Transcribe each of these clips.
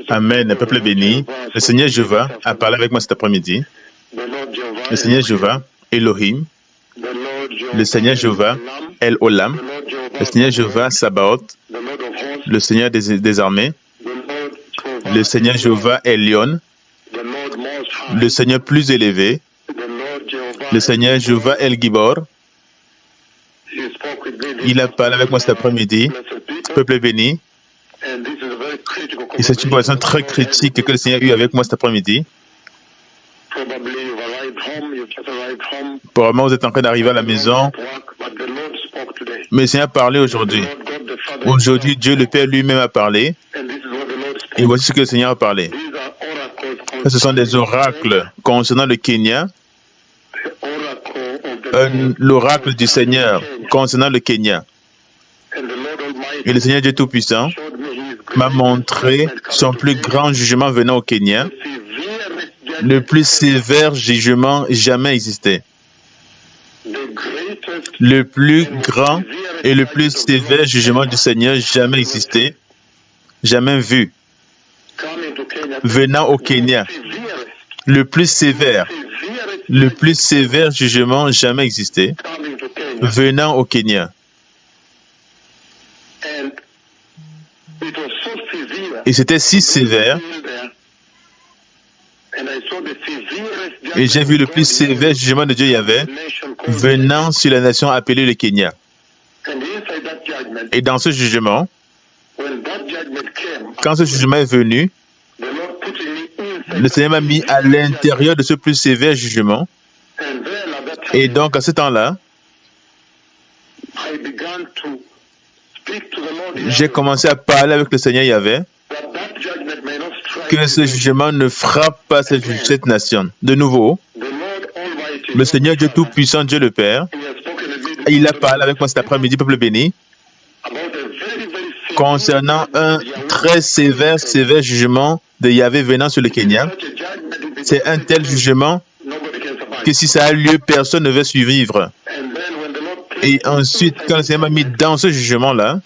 Amen, peuple béni. Le Seigneur Jéhovah a parlé avec moi cet après-midi. Le Seigneur Jéhovah, Elohim. Le Seigneur Jéhovah, El Olam. Le Seigneur Jéhovah, Sabaoth. Le Seigneur des armées. Le Seigneur Jéhovah, Elion. Le Seigneur plus élevé. Le Seigneur Jéhovah, El Gibor. Il a parlé avec moi cet après-midi. Peuple béni. Et c'est une conversation très critique que le Seigneur a eue avec moi cet après-midi. Probablement, vous êtes en train d'arriver à la maison. Mais le Seigneur a parlé aujourd'hui. Aujourd'hui, Dieu le Père lui-même a parlé. Et voici ce que le Seigneur a parlé. Ce sont des oracles concernant le Kenya. L'oracle du Seigneur concernant le Kenya. Et le Seigneur Dieu Tout-Puissant m'a montré son plus grand jugement venant au Kenya. Le plus sévère jugement jamais existé. Le plus grand et le plus sévère jugement du Seigneur jamais existé, jamais vu. Venant au Kenya. Le plus sévère jugement jamais existé, venant au Kenya. Et c'était si sévère. Et j'ai vu le plus sévère jugement de Dieu Yahvé venant sur la nation appelée le Kenya. Et dans ce jugement, quand ce jugement est venu, le Seigneur m'a mis à l'intérieur de ce plus sévère jugement. Et donc, à ce temps-là, j'ai commencé à parler avec le Seigneur Yahvé que ce jugement ne frappe pas cette nation. De nouveau, le Seigneur Dieu Tout-Puissant, Dieu le Père, il a parlé avec moi cet après-midi, peuple béni, concernant un très sévère jugement de Yahvé venant sur le Kenya. C'est un tel jugement que si ça a lieu, personne ne veut survivre. Et ensuite, quand le Seigneur m'a mis dans ce jugement-là,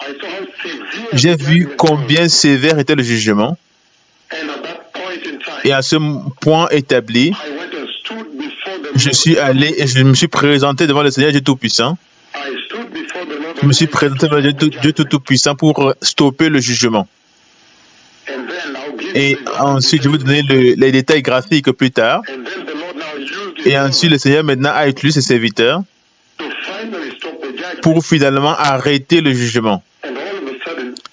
j'ai vu combien sévère était le jugement. Et à ce point établi, je suis allé et je me suis présenté devant le Seigneur Dieu Tout-Puissant. Je me suis présenté devant Dieu Tout-Puissant pour stopper le jugement. Et ensuite, je vais vous donner les détails graphiques plus tard. Et ensuite, le Seigneur maintenant a utilisé ses serviteurs pour finalement arrêter le jugement.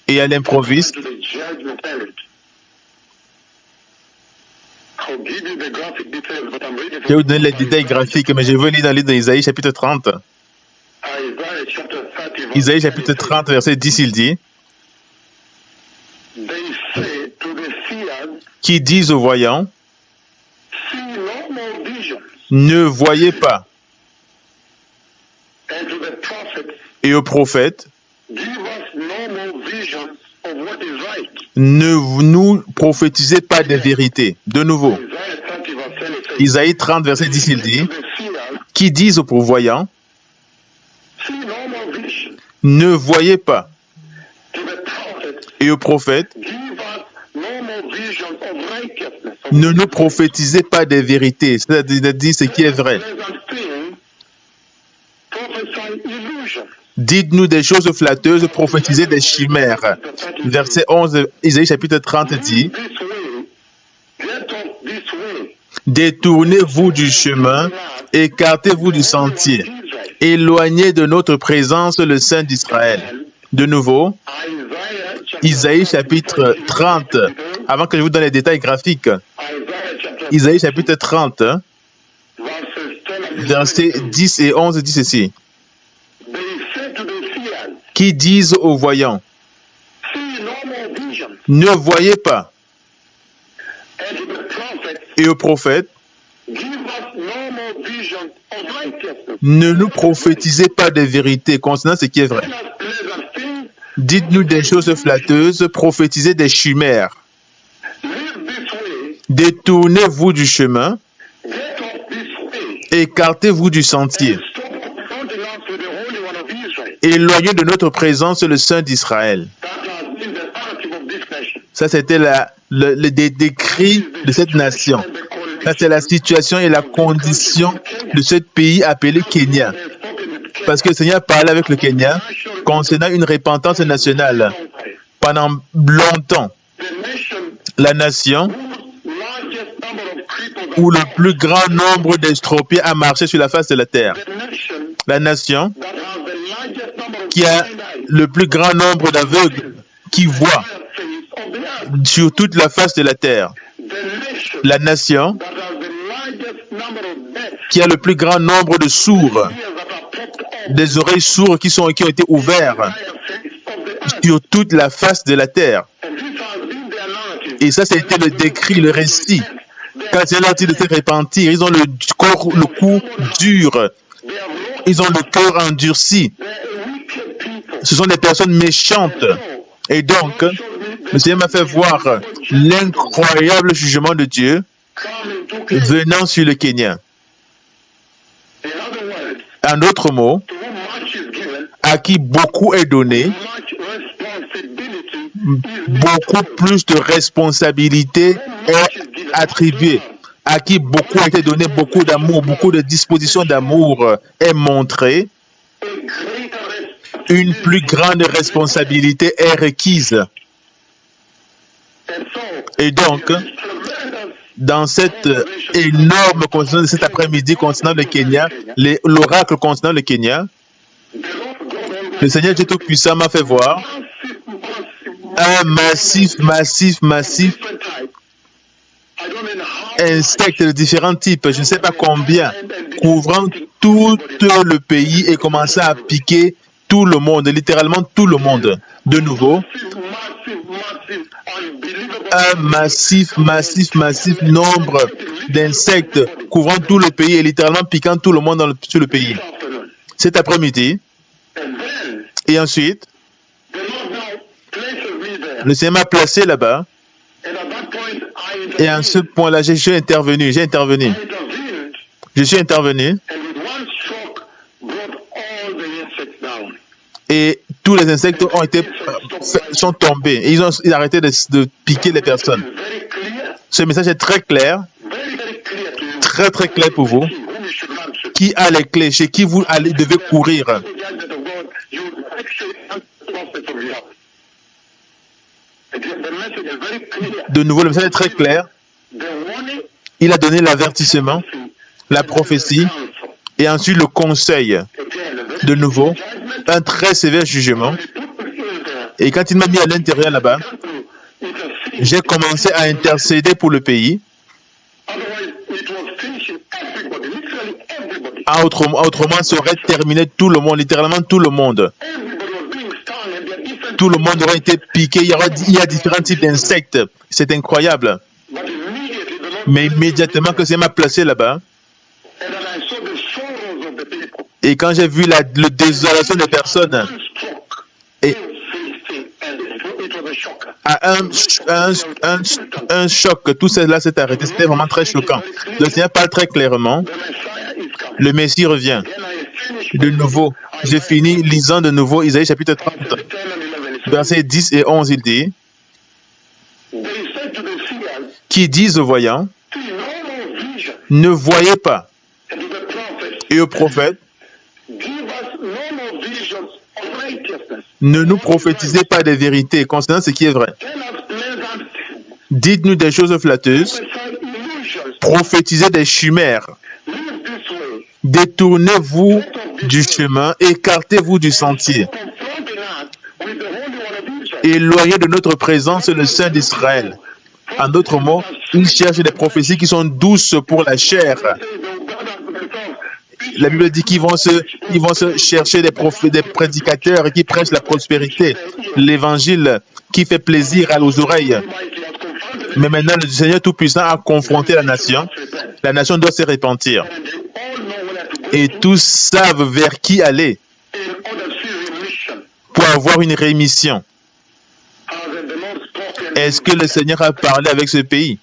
Et à l'improviste, je vais vous donner les détails graphiques, mais je vais lire dans le livre d'Isaïe, chapitre 30. Isaïe, chapitre 30, verset 10, il dit, qui disent aux voyants, ne voyez pas. Et aux prophètes, ne nous prophétisez pas des vérités. De nouveau, Isaïe 30, verset 10, il dit, qui disent aux voyants, ne voyez pas. Et aux prophètes, ne nous prophétisez pas des vérités, c'est-à-dire ce qui est vrai. Dites-nous des choses flatteuses, prophétisez des chimères. Verset 11, Isaïe chapitre 30 dit, détournez-vous du chemin, écartez-vous du sentier, éloignez de notre présence le Saint d'Israël. De nouveau, Isaïe chapitre 30, avant que je vous donne les détails graphiques, Isaïe chapitre 30, versets 10 et 11 dit ceci. Qui disent aux voyants, ne voyez pas. Et aux prophètes, ne nous prophétisez pas des vérités concernant ce qui est vrai. Dites-nous des choses flatteuses, prophétisez des chimères. Détournez-vous du chemin, écartez-vous du sentier. Éloignez de notre présence le Saint d'Israël. Ça, c'était le décrit de cette nation. Ça, c'est la situation et la condition de ce pays appelé Kenya. Parce que le Seigneur parlait avec le Kenya concernant une repentance nationale. Pendant longtemps, la nation où le plus grand nombre d'estropiés a marché sur la face de la terre. La nation qui a le plus grand nombre d'aveugles qui voient sur toute la face de la terre. La nation qui a le plus grand nombre de sourds, des oreilles sourdes qui ont été ouvertes sur toute la face de la terre. Et ça, c'était le décrit, le récit. Quand c'est l'heure de se repentir, ils ont le cou dur. Ils ont le cœur endurci. Ce sont des personnes méchantes. Et donc, le Seigneur m'a fait voir l'incroyable jugement de Dieu venant sur le Kenya. En d'autres mots, à qui beaucoup est donné, beaucoup plus de responsabilité est attribuée. À qui beaucoup a été donné, beaucoup d'amour, beaucoup de disposition d'amour est montrée, une plus grande responsabilité est requise. Et donc, dans cette énorme concernant de cet après-midi concernant le Kenya, l'oracle concernant le Kenya, le Seigneur Dieu Tout-Puissant m'a fait voir un massif insectes de différents types, je ne sais pas combien, couvrant tout le pays et commençant à piquer tout le monde, littéralement tout le monde. De nouveau, un massif nombre d'insectes couvrant tout le pays et littéralement piquant tout le monde sur le pays. Cet après-midi, et ensuite, le Seigneur m'a placé là-bas. Et à ce point-là, je suis intervenu. Je suis intervenu. Et tous les insectes sont tombés. Et ils ont arrêté de piquer les personnes. Ce message est très clair. Très clair pour vous. Qui a les clés? Chez qui vous devez courir? De nouveau, le message est très clair. Il a donné l'avertissement, la prophétie, et ensuite le conseil. De nouveau, un très sévère jugement. Et quand il m'a mis à l'intérieur là-bas, j'ai commencé à intercéder pour le pays. Autrement, ça aurait terminé tout le monde, littéralement tout le monde. Tout le monde aurait été piqué. Il y a différents types d'insectes. C'est incroyable. Mais immédiatement que c'est m'a placé là-bas, et quand j'ai vu la désolation des personnes, et à un choc, tout cela s'est arrêté. C'était vraiment très choquant. Le Seigneur parle très clairement. Le Messie revient. De nouveau, j'ai fini lisant de nouveau Isaïe chapitre 30. Versets 10 et 11, il dit, qui disent aux voyants, ne voyez pas. Et aux prophètes, ne nous prophétisez pas des vérités concernant ce qui est vrai. Dites-nous des choses flatteuses, prophétisez des chimères. Détournez-vous du chemin, écartez-vous du sentier. Éloignez de notre présence le Saint d'Israël. En d'autres mots, ils cherchent des prophéties qui sont douces pour la chair. La Bible dit qu'ils vont se chercher des prédicateurs qui prêchent la prospérité, l'évangile qui fait plaisir aux oreilles. Mais maintenant, le Seigneur Tout-Puissant a confronté la nation. La nation doit se repentir. Et tous savent vers qui aller pour avoir une rémission. Est-ce que le Seigneur a parlé avec ce pays?